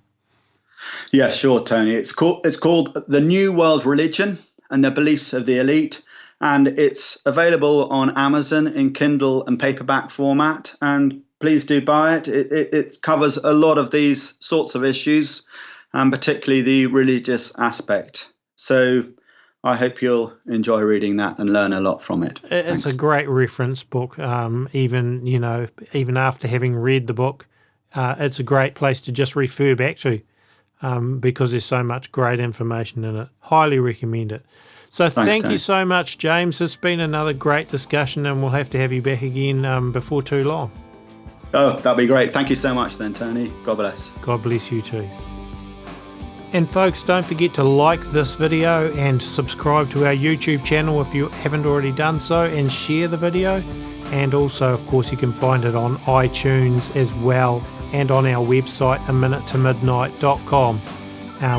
Yeah, sure, Tony. It's called The New World Religion and the Beliefs of the Elite, and it's available on Amazon in Kindle and paperback format. And please do buy it. It covers a lot of these sorts of issues, and particularly the religious aspect. So I hope you'll enjoy reading that and learn a lot from it. It's a great reference book. Even after having read the book, it's a great place to just refer back to because there's so much great information in it. Highly recommend it. So thank you so much, James. It's been another great discussion, and we'll have to have you back again before too long. Oh, that'd be great. Thank you so much then, Tony. God bless. God bless you too. And folks, don't forget to like this video and subscribe to our YouTube channel if you haven't already done so, and share the video. And also, of course, you can find it on iTunes as well, and on our website, aminutomidnight.com.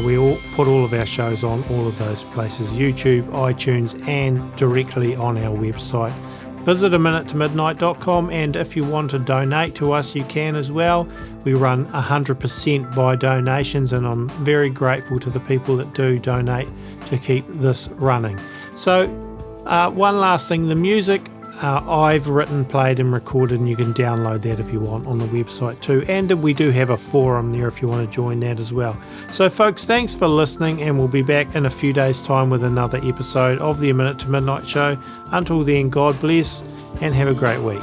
We all put all of our shows on all of those places, YouTube, iTunes, and directly on our website. Visit aminutomidnight.com, and if you want to donate to us, you can as well. We run 100% by donations, and I'm very grateful to the people that do donate to keep this running. So one last thing, the music I've written, played and recorded, and you can download that if you want on the website too. And we do have a forum there if you want to join that as well. So folks, thanks for listening, and we'll be back in a few days' time with another episode of the A Minute to Midnight Show. Until then, God bless and have a great week.